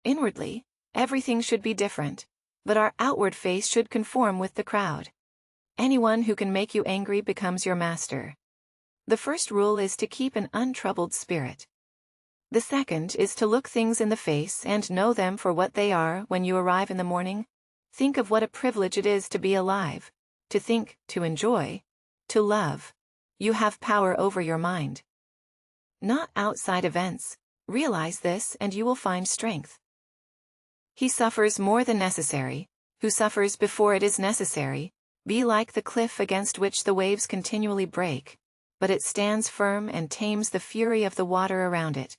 Inwardly, everything should be different, but our outward face should conform with the crowd. Anyone who can make you angry becomes your master. The first rule is to keep an untroubled spirit. The second is to look things in the face and know them for what they are. When you arrive in the morning, think of what a privilege it is to be alive, to think, to enjoy, to love. You have power over your mind, not outside events. Realize this and you will find strength. He suffers more than necessary, who suffers before it is necessary. Be like the cliff against which the waves continually break, but it stands firm and tames the fury of the water around it.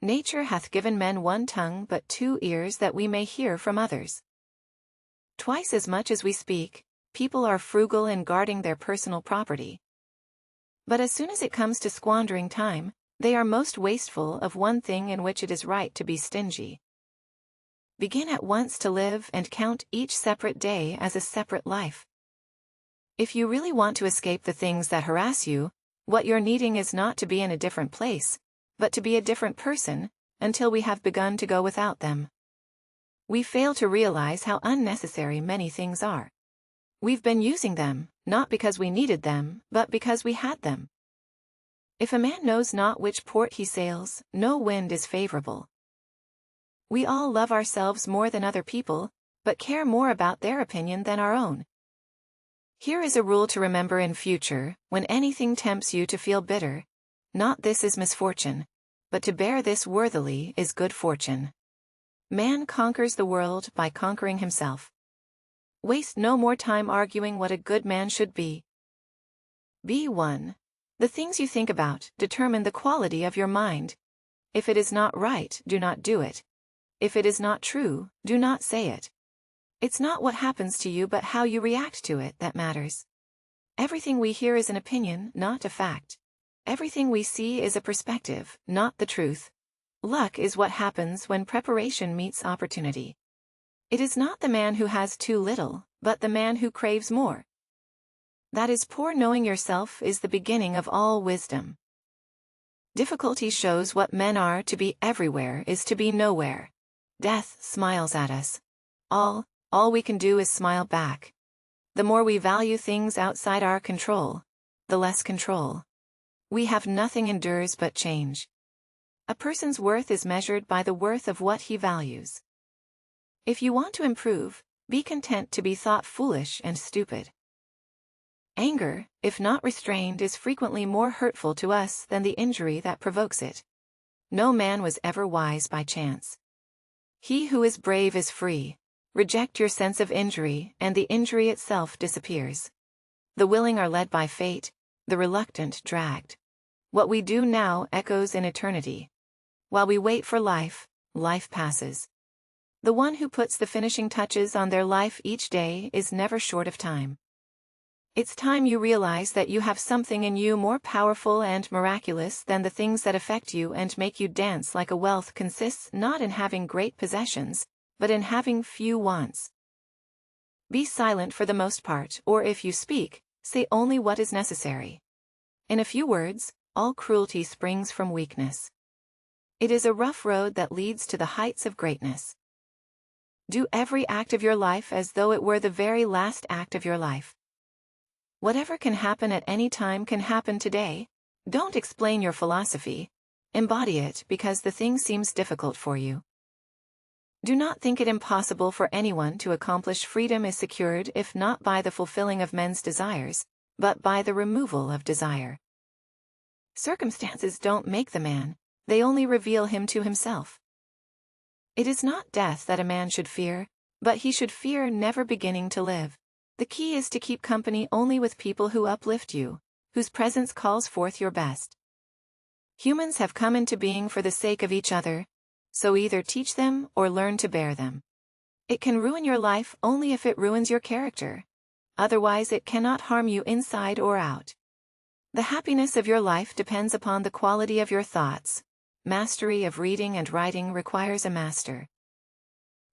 Nature hath given men one tongue but 2 ears that we may hear from others. Twice as much as we speak, people are frugal in guarding their personal property. But as soon as it comes to squandering time, they are most wasteful of one thing in which it is right to be stingy. Begin at once to live and count each separate day as a separate life. If you really want to escape the things that harass you, what you're needing is not to be in a different place, but to be a different person, until we have begun to go without them. We fail to realize how unnecessary many things are. We've been using them, not because we needed them, but because we had them. If a man knows not which port he sails, no wind is favorable. We all love ourselves more than other people, but care more about their opinion than our own. Here is a rule to remember in future: when anything tempts you to feel bitter, not this is misfortune, but to bear this worthily is good fortune. Man conquers the world by conquering himself. Waste no more time arguing what a good man should be. Be one. The things you think about determine the quality of your mind. If it is not right, do not do it. If it is not true, do not say it. It's not what happens to you but how you react to it that matters. Everything we hear is an opinion, not a fact. Everything we see is a perspective, not the truth. Luck is what happens when preparation meets opportunity. It is not the man who has too little, but the man who craves more. That is poor. Knowing yourself is the beginning of all wisdom. Difficulty shows what men are. To be everywhere is to be nowhere. Death smiles at us. All we can do is smile back. The more we value things outside our control, the less control we have. Nothing endures but change. A person's worth is measured by the worth of what he values. If you want to improve, be content to be thought foolish and stupid. Anger, if not restrained, is frequently more hurtful to us than the injury that provokes it. No man was ever wise by chance. He who is brave is free. Reject your sense of injury, and the injury itself disappears. The willing are led by fate, the reluctant dragged. What we do now echoes in eternity. While we wait for life, life passes. The one who puts the finishing touches on their life each day is never short of time. It's time you realize that you have something in you more powerful and miraculous than the things that affect you and make you dance like a. Wealth consists not in having great possessions, but in having few wants. Be silent for the most part, or if you speak, say only what is necessary. In a few words, all cruelty springs from weakness. It is a rough road that leads to the heights of greatness. Do every act of your life as though it were the very last act of your life. Whatever can happen at any time can happen today. Don't explain your philosophy. Embody it because the thing seems difficult for you. Do not think it impossible for anyone to accomplish. Freedom is secured if not by the fulfilling of men's desires, but by the removal of desire. Circumstances don't make the man, they only reveal him to himself. It is not death that a man should fear, but he should fear never beginning to live. The key is to keep company only with people who uplift you, whose presence calls forth your best. Humans have come into being for the sake of each other, so either teach them or learn to bear them. It can ruin your life only if it ruins your character. Otherwise it cannot harm you inside or out. The happiness of your life depends upon the quality of your thoughts. Mastery of reading and writing requires a master.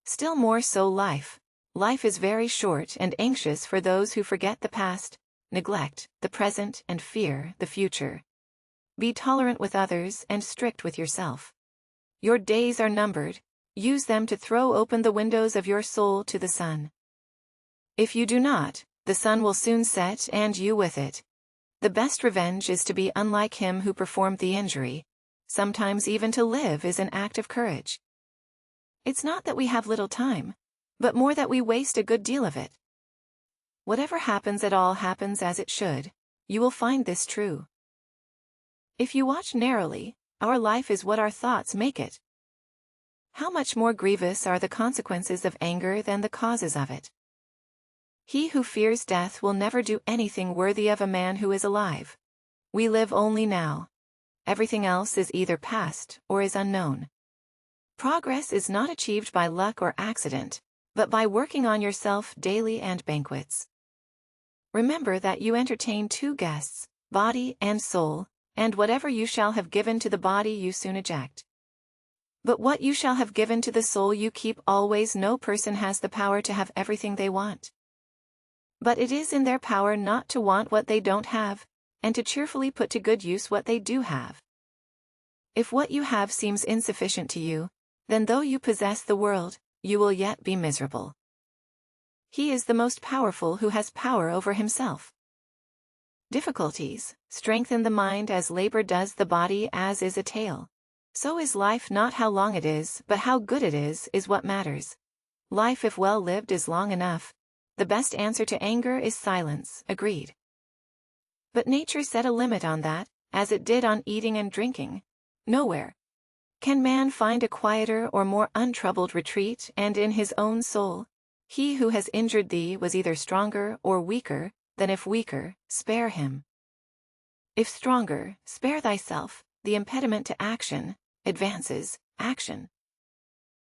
Still more so life. Life is very short and anxious for those who forget the past, neglect the present and fear the future. Be tolerant with others and strict with yourself. Your days are numbered. use them to throw open the windows of your soul to the sun. If you do not, the sun will soon set and you with it. The best revenge is to be unlike him who performed the injury. Sometimes even to live is an act of courage. It's not that we have little time, but more that we waste a good deal of it. Whatever happens at all happens as it should. You will find this true. If you watch narrowly, our life is what our thoughts make it. How much more grievous are the consequences of anger than the causes of it? He who fears death will never do anything worthy of a man who is alive. We live only now. Everything else is either past or is unknown. Progress is not achieved by luck or accident, but by working on yourself daily and banquets. Remember that you entertain two guests, body and soul, and whatever you shall have given to the body you soon eject. But what you shall have given to the soul you keep always. No person has the power to have everything they want. But it is in their power not to want what they don't have, and to cheerfully put to good use what they do have. If what you have seems insufficient to you, then though you possess the world, you will yet be miserable. He is the most powerful who has power over himself. Difficulties strengthen the mind as labor does the body, as is a tale. So is life. Not how long it is, but how good it is what matters. Life if well lived is long enough. The best answer to anger is silence. Agreed. But nature set a limit on that, as it did on eating and drinking. Nowhere can man find a quieter or more untroubled retreat, and in his own soul, he who has injured thee was either stronger or weaker, than if weaker, spare him. If stronger, spare thyself. The impediment to action advances action.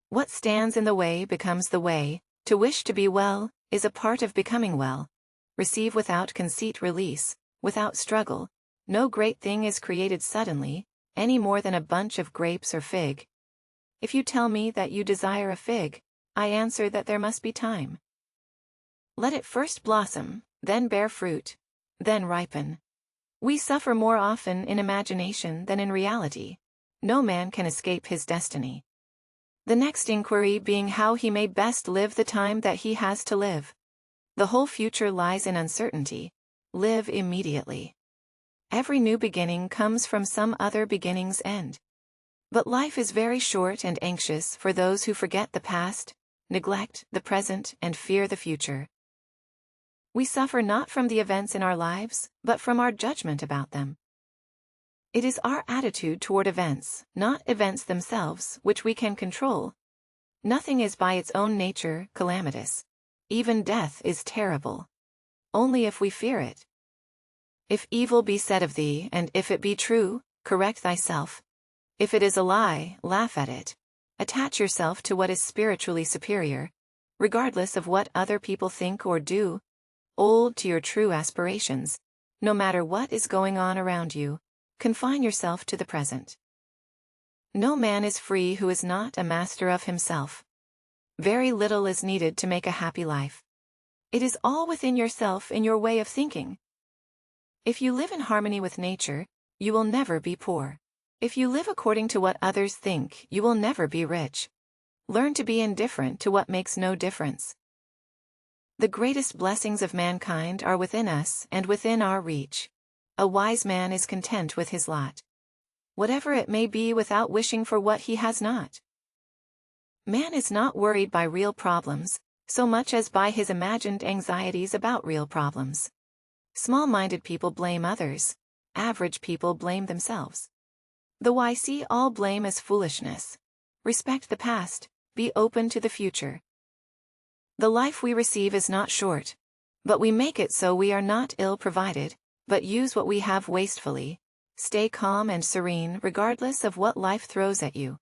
What stands in the way becomes the way. To wish to be well is a part of becoming well. Receive without conceit, release without struggle. No great thing is created suddenly, any more than a bunch of grapes or fig. If you tell me that you desire a fig, I answer that there must be time. Let it first blossom, then bear fruit, then ripen. We suffer more often in imagination than in reality. No man can escape his destiny. The next inquiry being how he may best live the time that he has to live. The whole future lies in uncertainty. Live immediately. Every new beginning comes from some other beginning's end. But life is very short and anxious for those who forget the past, neglect the present, and fear the future. We suffer not from the events in our lives, but from our judgment about them. It is our attitude toward events, not events themselves, which we can control. Nothing is by its own nature calamitous. Even death is terrible. Only if we fear it. If evil be said of thee, and if it be true, correct thyself. If it is a lie, laugh at it. Attach yourself to what is spiritually superior, regardless of what other people think or do. Hold to your true aspirations. No matter what is going on around you, confine yourself to the present. No man is free who is not a master of himself. Very little is needed to make a happy life. It is all within yourself, in your way of thinking. If you live in harmony with nature, you will never be poor. If you live according to what others think, you will never be rich. Learn to be indifferent to what makes no difference. The greatest blessings of mankind are within us and within our reach. A wise man is content with his lot, whatever it may be, without wishing for what he has not. Man is not worried by real problems, so much as by his imagined anxieties about real problems. Small-minded people blame others. Average people blame themselves. The wise see all blame as foolishness. Respect the past. Be open to the future. The life we receive is not short, but we make it so we are not ill-provided, but use what we have wastefully. Stay calm and serene regardless of what life throws at you.